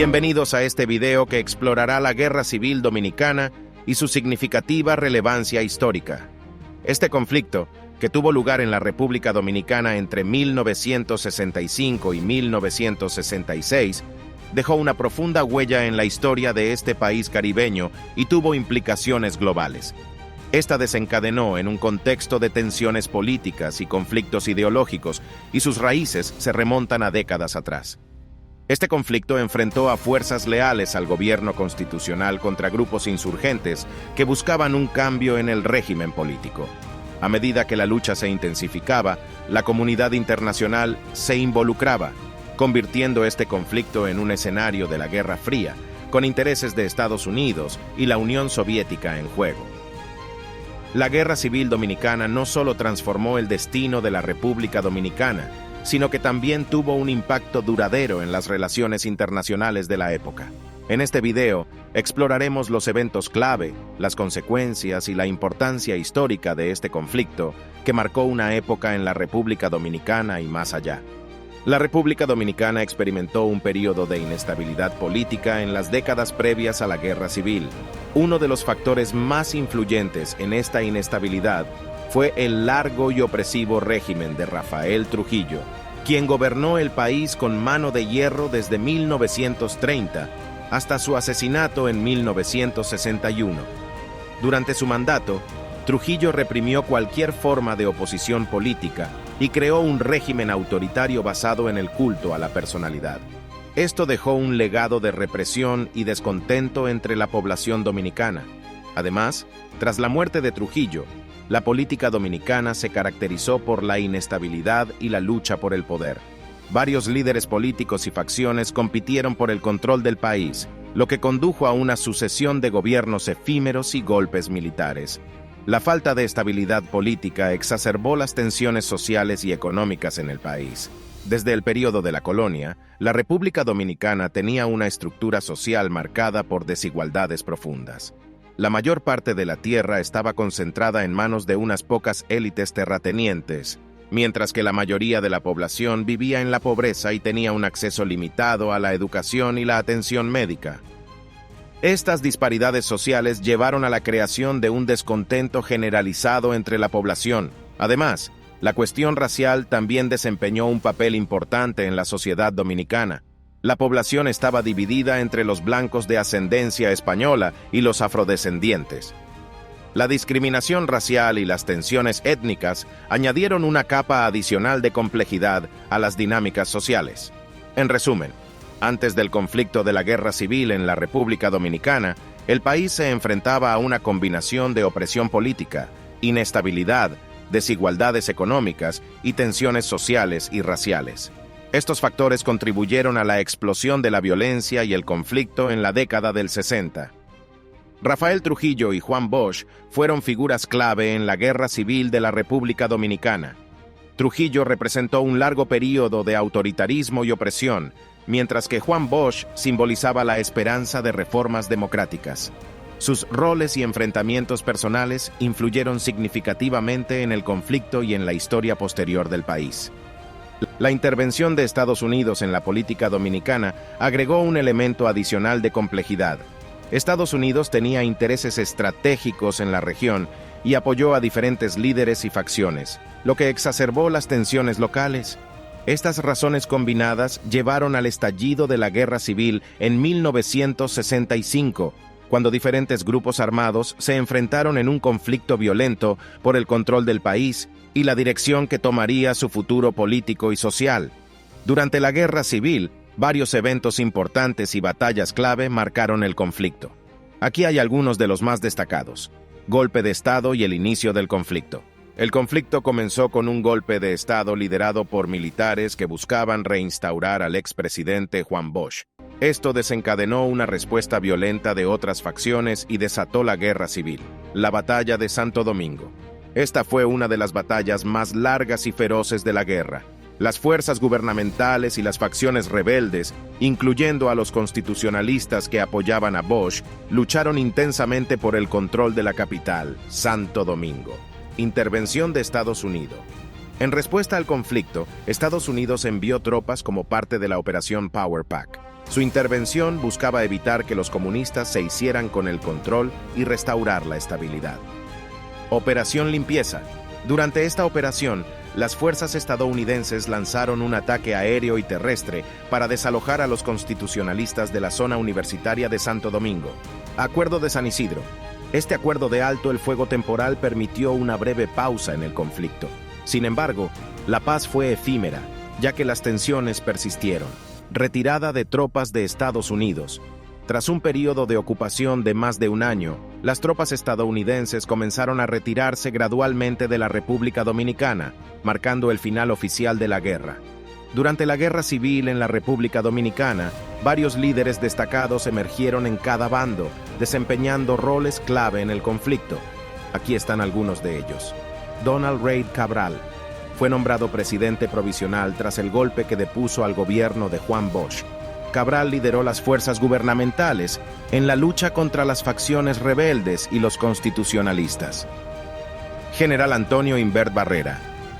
Bienvenidos a este video que explorará la Guerra Civil Dominicana y su significativa relevancia histórica. Este conflicto, que tuvo lugar en la República Dominicana entre 1965 y 1966, dejó una profunda huella en la historia de este país caribeño y tuvo implicaciones globales. Esta desencadenó en un contexto de tensiones políticas y conflictos ideológicos, y sus raíces se remontan a décadas atrás. Este conflicto enfrentó a fuerzas leales al gobierno constitucional contra grupos insurgentes que buscaban un cambio en el régimen político. A medida que la lucha se intensificaba, la comunidad internacional se involucraba, convirtiendo este conflicto en un escenario de la Guerra Fría, con intereses de Estados Unidos y la Unión Soviética en juego. La Guerra Civil Dominicana no solo transformó el destino de la República Dominicana, sino que también tuvo un impacto duradero en las relaciones internacionales de la época. En este video, exploraremos los eventos clave, las consecuencias y la importancia histórica de este conflicto que marcó una época en la República Dominicana y más allá. La República Dominicana experimentó un periodo de inestabilidad política en las décadas previas a la Guerra Civil. Uno de los factores más influyentes en esta inestabilidad fue el largo y opresivo régimen de Rafael Trujillo, quien gobernó el país con mano de hierro desde 1930 hasta su asesinato en 1961. Durante su mandato, Trujillo reprimió cualquier forma de oposición política y creó un régimen autoritario basado en el culto a la personalidad. Esto dejó un legado de represión y descontento entre la población dominicana. Además, tras la muerte de Trujillo, la política dominicana se caracterizó por la inestabilidad y la lucha por el poder. Varios líderes políticos y facciones compitieron por el control del país, lo que condujo a una sucesión de gobiernos efímeros y golpes militares. La falta de estabilidad política exacerbó las tensiones sociales y económicas en el país. Desde el periodo de la colonia, la República Dominicana tenía una estructura social marcada por desigualdades profundas. La mayor parte de la tierra estaba concentrada en manos de unas pocas élites terratenientes, mientras que la mayoría de la población vivía en la pobreza y tenía un acceso limitado a la educación y la atención médica. Estas disparidades sociales llevaron a la creación de un descontento generalizado entre la población. Además, la cuestión racial también desempeñó un papel importante en la sociedad dominicana. La población estaba dividida entre los blancos de ascendencia española y los afrodescendientes. La discriminación racial y las tensiones étnicas añadieron una capa adicional de complejidad a las dinámicas sociales. En resumen, antes del conflicto de la Guerra Civil en la República Dominicana, el país se enfrentaba a una combinación de opresión política, inestabilidad, desigualdades económicas y tensiones sociales y raciales. Estos factores contribuyeron a la explosión de la violencia y el conflicto en la década del 60. Rafael Trujillo y Juan Bosch fueron figuras clave en la Guerra Civil de la República Dominicana. Trujillo representó un largo período de autoritarismo y opresión, mientras que Juan Bosch simbolizaba la esperanza de reformas democráticas. Sus roles y enfrentamientos personales influyeron significativamente en el conflicto y en la historia posterior del país. La intervención de Estados Unidos en la política dominicana agregó un elemento adicional de complejidad. Estados Unidos tenía intereses estratégicos en la región y apoyó a diferentes líderes y facciones, lo que exacerbó las tensiones locales. Estas razones combinadas llevaron al estallido de la Guerra Civil en 1965, cuando diferentes grupos armados se enfrentaron en un conflicto violento por el control del país y la dirección que tomaría su futuro político y social. Durante la Guerra Civil, varios eventos importantes y batallas clave marcaron el conflicto. Aquí hay algunos de los más destacados: golpe de Estado y el inicio del conflicto. El conflicto comenzó con un golpe de Estado liderado por militares que buscaban reinstaurar al expresidente Juan Bosch. Esto desencadenó una respuesta violenta de otras facciones y desató la Guerra Civil, la Batalla de Santo Domingo. Esta fue una de las batallas más largas y feroces de la guerra. Las fuerzas gubernamentales y las facciones rebeldes, incluyendo a los constitucionalistas que apoyaban a Bosch, lucharon intensamente por el control de la capital, Santo Domingo. Intervención de Estados Unidos. En respuesta al conflicto, Estados Unidos envió tropas como parte de la Operación Power Pack. Su intervención buscaba evitar que los comunistas se hicieran con el control y restaurar la estabilidad. Operación Limpieza. Durante esta operación, las fuerzas estadounidenses lanzaron un ataque aéreo y terrestre para desalojar a los constitucionalistas de la zona universitaria de Santo Domingo. Acuerdo de San Isidro. Este acuerdo de alto el fuego temporal permitió una breve pausa en el conflicto. Sin embargo, la paz fue efímera, ya que las tensiones persistieron. Retirada de tropas de Estados Unidos. Tras un periodo de ocupación de más de un año, las tropas estadounidenses comenzaron a retirarse gradualmente de la República Dominicana, marcando el final oficial de la guerra. Durante la Guerra Civil en la República Dominicana, varios líderes destacados emergieron en cada bando, desempeñando roles clave en el conflicto. Aquí están algunos de ellos. Donald Reid Cabral fue nombrado presidente provisional tras el golpe que depuso al gobierno de Juan Bosch. Cabral lideró las fuerzas gubernamentales en la lucha contra las facciones rebeldes y los constitucionalistas. General Antonio Imbert Barrera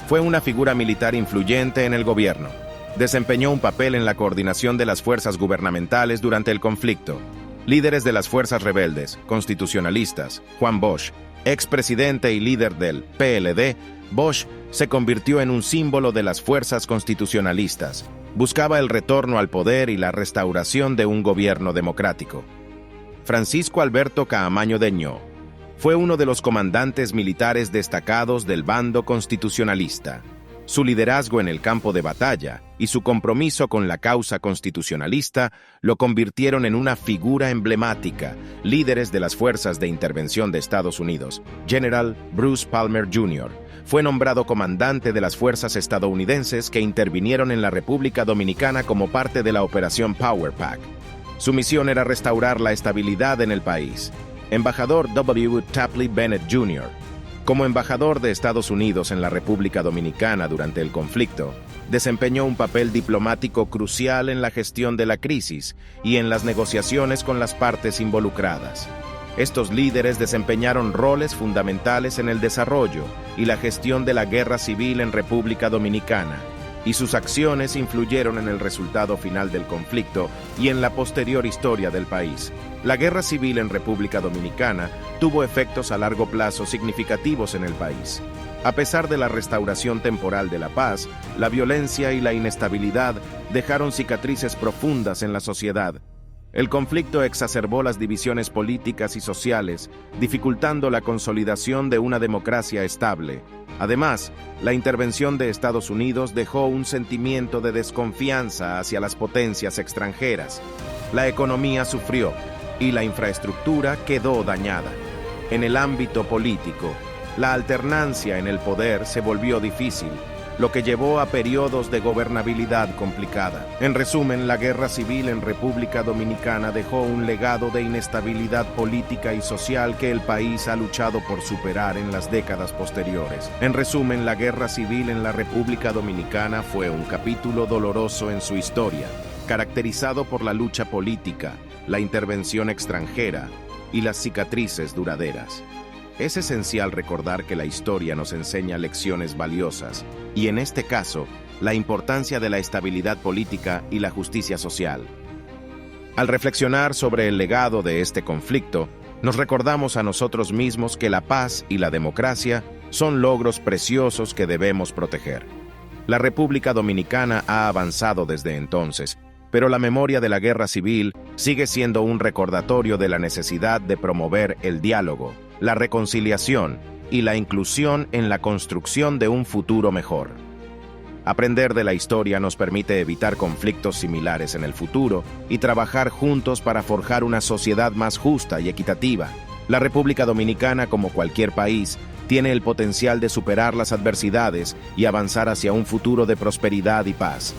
fue una figura militar influyente en el gobierno. Desempeñó un papel en la coordinación de las fuerzas gubernamentales durante el conflicto. Líderes de las fuerzas rebeldes, constitucionalistas, Juan Bosch, expresidente y líder del PLD, Bosch se convirtió en un símbolo de las fuerzas constitucionalistas. Buscaba el retorno al poder y la restauración de un gobierno democrático. Francisco Alberto Caamaño Deñó fue uno de los comandantes militares destacados del bando constitucionalista. Su liderazgo en el campo de batalla y su compromiso con la causa constitucionalista lo convirtieron en una figura emblemática. Líderes de las Fuerzas de Intervención de Estados Unidos, General Bruce Palmer Jr., fue nombrado comandante de las fuerzas estadounidenses que intervinieron en la República Dominicana como parte de la Operación Power Pack. Su misión era restaurar la estabilidad en el país. Embajador W. Tapley Bennett Jr. Como embajador de Estados Unidos en la República Dominicana durante el conflicto, desempeñó un papel diplomático crucial en la gestión de la crisis y en las negociaciones con las partes involucradas. Estos líderes desempeñaron roles fundamentales en el desarrollo y la gestión de la guerra civil en República Dominicana, y sus acciones influyeron en el resultado final del conflicto y en la posterior historia del país. La guerra civil en República Dominicana tuvo efectos a largo plazo significativos en el país. A pesar de la restauración temporal de la paz, la violencia y la inestabilidad dejaron cicatrices profundas en la sociedad. El conflicto exacerbó las divisiones políticas y sociales, dificultando la consolidación de una democracia estable. Además, la intervención de Estados Unidos dejó un sentimiento de desconfianza hacia las potencias extranjeras. La economía sufrió y la infraestructura quedó dañada. En el ámbito político, la alternancia en el poder se volvió difícil, lo que llevó a periodos de gobernabilidad complicada. En resumen, la guerra civil en República Dominicana dejó un legado de inestabilidad política y social que el país ha luchado por superar en las décadas posteriores. En resumen, la guerra civil en la República Dominicana fue un capítulo doloroso en su historia, caracterizado por la lucha política, la intervención extranjera y las cicatrices duraderas. Es esencial recordar que la historia nos enseña lecciones valiosas, y en este caso, la importancia de la estabilidad política y la justicia social. Al reflexionar sobre el legado de este conflicto, nos recordamos a nosotros mismos que la paz y la democracia son logros preciosos que debemos proteger. La República Dominicana ha avanzado desde entonces, pero la memoria de la guerra civil sigue siendo un recordatorio de la necesidad de promover el diálogo, la reconciliación y la inclusión en la construcción de un futuro mejor. Aprender de la historia nos permite evitar conflictos similares en el futuro y trabajar juntos para forjar una sociedad más justa y equitativa. La República Dominicana, como cualquier país, tiene el potencial de superar las adversidades y avanzar hacia un futuro de prosperidad y paz.